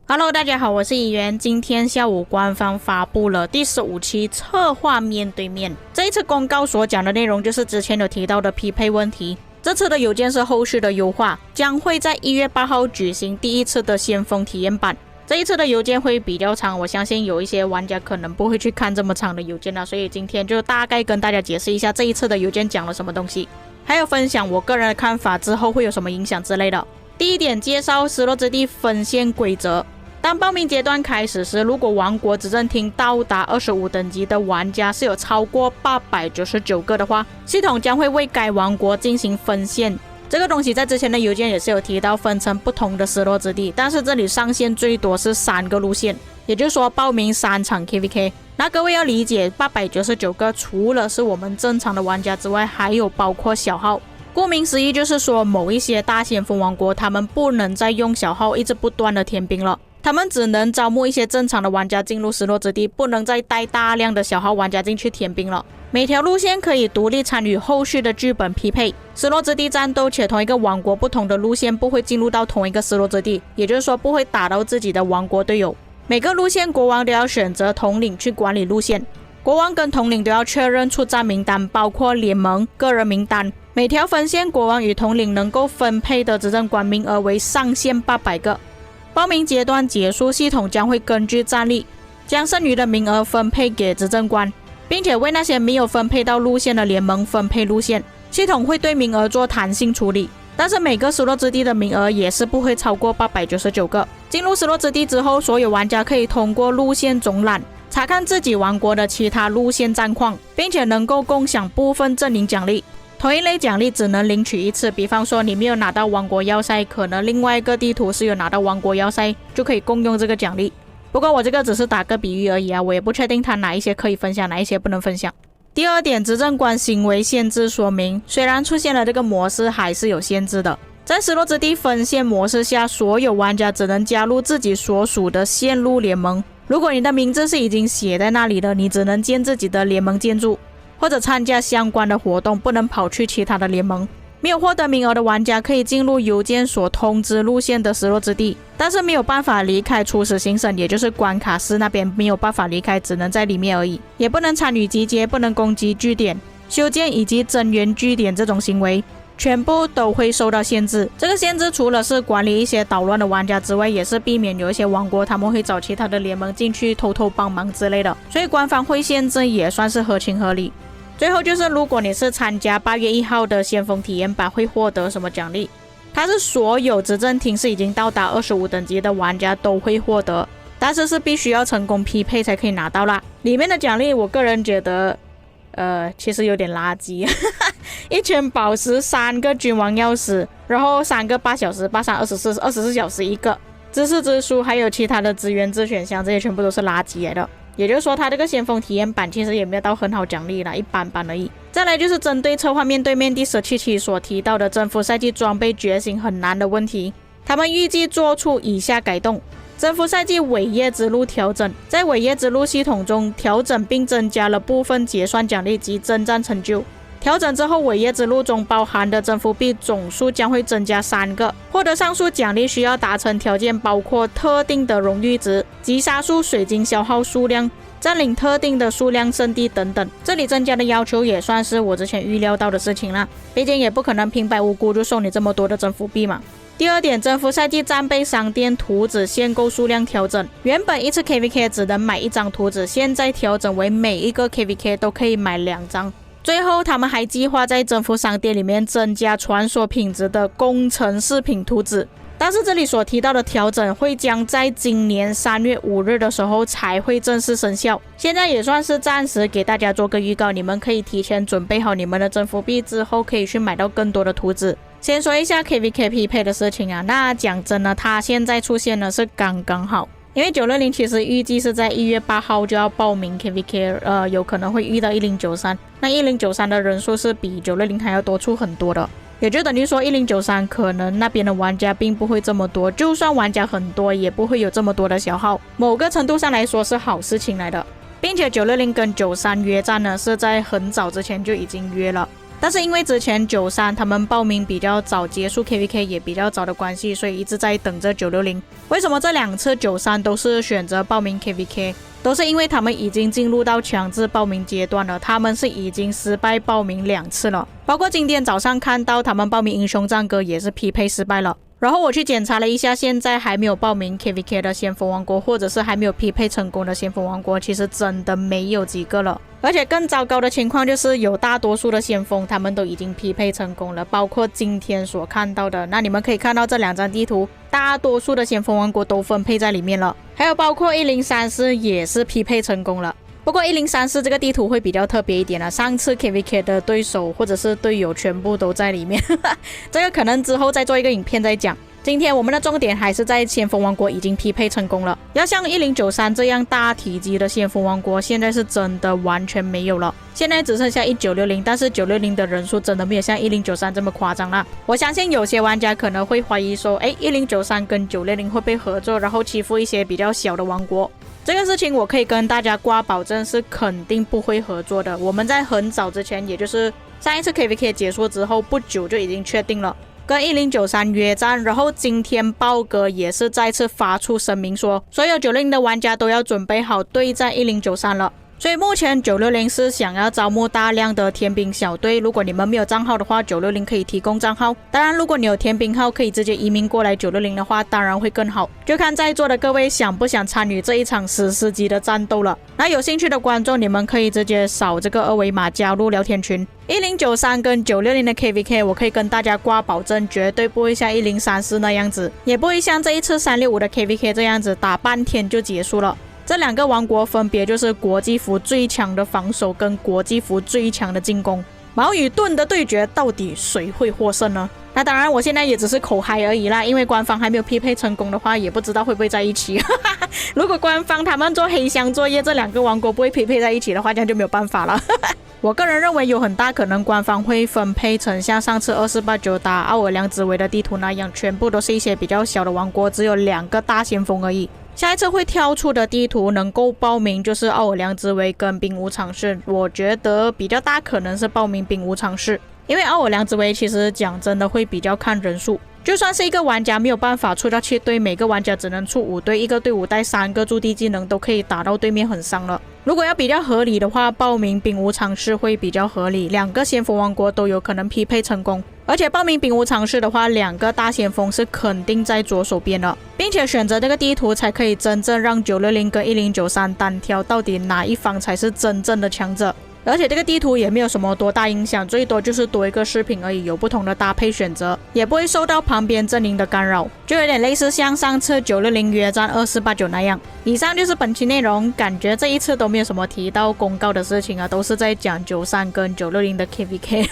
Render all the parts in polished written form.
Hello， 大家好，我是怡媛。今天下午官方发布了第15期策划面对面。这一次公告所讲的内容就是之前有提到的匹配问题。这次的邮件是后续的优化，将会在1月8号举行第一次的先锋体验版。这一次的邮件会比较长，我相信有一些玩家可能不会去看这么长的邮件所以今天就大概跟大家解释一下这一次的邮件讲了什么东西，还有分享我个人的看法之后会有什么影响之类的。第一点，介绍失落之地分线规则。当报名阶段开始时，如果王国执政厅到达25等级的玩家是有超过899个的话，系统将会为该王国进行分线。这个东西在之前的邮件也是有提到，分成不同的失落之地，但是这里上限最多是3个路线，也就是说报名3场 KVK。 那各位要理解899个除了是我们正常的玩家之外，还有包括小号。顾名思义，就是说某一些大先锋王国他们不能再用小号一直不断的填兵了，他们只能招募一些正常的玩家进入失落之地，不能再带大量的小号玩家进去填兵了。每条路线可以独立参与后续的剧本匹配。失落之地战斗且同一个王国不同的路线不会进入到同一个失落之地，也就是说不会打到自己的王国队友。每个路线国王都要选择统领去管理路线，国王跟统领都要确认出战名单，包括联盟、个人名单。每条分线国王与统领能够分配的执政官名额为上限800个。报名阶段结束，系统将会根据战力将剩余的名额分配给执政官，并且为那些没有分配到路线的联盟分配路线。系统会对名额做弹性处理，但是每个失落之地的名额也是不会超过899个。进入失落之地之后，所有玩家可以通过路线总览查看自己王国的其他路线战况，并且能够共享部分阵营奖励。同一类奖励只能领取一次，比方说你没有拿到王国要塞，可能另外一个地图是有拿到王国要塞，就可以共用这个奖励。不过我这个只是打个比喻而已我也不确定它哪一些可以分享，哪一些不能分享。第二点，执政官行为限制说明。虽然出现了这个模式，还是有限制的。在失落之地分线模式下，所有玩家只能加入自己所属的线路联盟。如果你的名字是已经写在那里的，你只能建自己的联盟建筑，或者参加相关的活动，不能跑去其他的联盟。没有获得名额的玩家可以进入邮件所通知路线的失落之地，但是没有办法离开初始行省，也就是关卡室那边没有办法离开，只能在里面而已。也不能参与集结，不能攻击据点、修建以及增援据点，这种行为全部都会受到限制。这个限制除了是管理一些捣乱的玩家之外，也是避免有一些王国他们会找其他的联盟进去偷偷帮忙之类的，所以官方会限制也算是合情合理。最后就是如果你是参加8月1号的先锋体验版，会获得什么奖励？它是所有执政厅是已经到达25等级的玩家都会获得，但是必须要成功匹配才可以拿到啦。里面的奖励我个人觉得其实有点垃圾1圈宝石，3个君王钥匙，然后3个8小时83 24小时1个知识之书，还有其他的资源自选项，这些全部都是垃圾来的。也就是说它这个先锋体验版其实也没有到很好奖励啦，一般般而已。再来就是针对策划面对面第17期所提到的征服赛季装备觉醒很难的问题，他们预计做出以下改动。征服赛季伟业之路调整，在伟业之路系统中调整并增加了部分结算奖励及征战成就。调整之后，伟业之路中包含的征服币总数将会增加3个。获得上述奖励需要达成条件包括特定的荣誉值、击杀数水晶消耗数量、占领特定的数量圣地等等。这里增加的要求也算是我之前预料到的事情啦，毕竟也不可能平白无故就送你这么多的征服币嘛。第二点，征服赛季战备商店图纸限购数量调整，原本一次 KVK 只能买1张图纸，现在调整为每一个 KVK 都可以买2张。最后他们还计划在征服商店里面增加传说品质的工程饰品图纸，但是这里所提到的调整会将在今年3月5日的时候才会正式生效。现在也算是暂时给大家做个预告，你们可以提前准备好你们的征服币，之后可以去买到更多的图纸。先说一下 KVK 匹配的事情那讲真的，它现在出现的是刚刚好，因为960其实预计是在1月8号就要报名 KVK， 有可能会遇到1093，那1093的人数是比960还要多出很多的，也就等于说1093可能那边的玩家并不会这么多，就算玩家很多也不会有这么多的消耗，某个程度上来说是好事情来的。并且960跟93约战呢是在很早之前就已经约了，但是因为之前93他们报名比较早结束 KVK 也比较早的关系，所以一直在等着960。为什么这2次93都是选择报名 KVK？ 都是因为他们已经进入到强制报名阶段了，他们是已经失败报名2次了，包括今天早上看到他们报名英雄战歌也是匹配失败了。然后我去检查了一下，现在还没有报名 KVK 的先锋王国，或者是还没有匹配成功的先锋王国，其实真的没有几个了。而且更糟糕的情况就是有大多数的先锋他们都已经匹配成功了，包括今天所看到的。那你们可以看到这2张地图，大多数的先锋王国都分配在里面了，还有包括1034也是匹配成功了。不过1034这个地图会比较特别一点了，上次 KVK 的对手或者是队友全部都在里面这个可能之后再做一个影片再讲。今天我们的重点还是在先锋王国已经匹配成功了，要像1093这样大体积的先锋王国现在是真的完全没有了，现在只剩下1960，但是960的人数真的没有像1093这么夸张啦。我相信有些玩家可能会怀疑说1093跟960会不会合作，然后欺负一些比较小的王国。这个事情我可以跟大家挂保证是肯定不会合作的，我们在很早之前，也就是上一次 KVK 结束之后不久就已经确定了跟1093约战，然后今天豹哥也是再次发出声明说所有960的玩家都要准备好对战1093了。所以目前960是想要招募大量的天兵小队，如果你们没有账号的话，960可以提供账号，当然如果你有天兵号可以直接移民过来960的话，当然会更好，就看在座的各位想不想参与这一场史诗级的战斗了。那有兴趣的观众你们可以直接扫这个二维码加入聊天群。1093跟960的 KVK 我可以跟大家挂保证，绝对不会像1034那样子，也不会像这一次365的 KVK 这样子打半天就结束了。这2个王国分别就是国际服最强的防守跟国际服最强的进攻，矛与盾的对决到底谁会获胜呢？那当然我现在也只是口嗨而已啦，因为官方还没有匹配成功的话也不知道会不会在一起如果官方他们做黑箱作业，这2个王国不会匹配在一起的话，这样就没有办法了我个人认为有很大可能官方会分配成像上次2489打奥尔良紫薇的地图那样，全部都是一些比较小的王国，只有2个大先锋而已。下一次会跳出的地图能够报名就是奥尔良紫薇跟兵无常氏，我觉得比较大可能是报名兵无常氏，因为奥尔良紫薇其实讲真的会比较看人数，就算是一个玩家没有办法出到7队，每个玩家只能出5队，一个队伍带3个驻地技能都可以打到对面很伤了。如果要比较合理的话，报名兵无常氏会比较合理，2个先锋王国都有可能匹配成功，而且报名兵无常氏的话，2个大先锋是肯定在左手边的，并且选择这个地图才可以真正让960跟1093单挑到底哪一方才是真正的强者。而且这个地图也没有什么多大影响，最多就是多一个视频而已，有不同的搭配选择，也不会受到旁边阵营的干扰，就有点类似像上次960约战2489那样。以上就是本期内容，感觉这一次都没有什么提到公告的事情啊，都是在讲93跟960的 KVK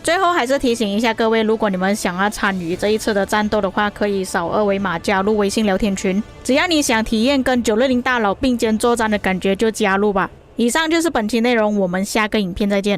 最后还是提醒一下各位，如果你们想要参与这一次的战斗的话，可以扫二维码加入微信聊天群，只要你想体验跟960大佬并肩作战的感觉就加入吧。以上就是本期内容，我们下个影片再见。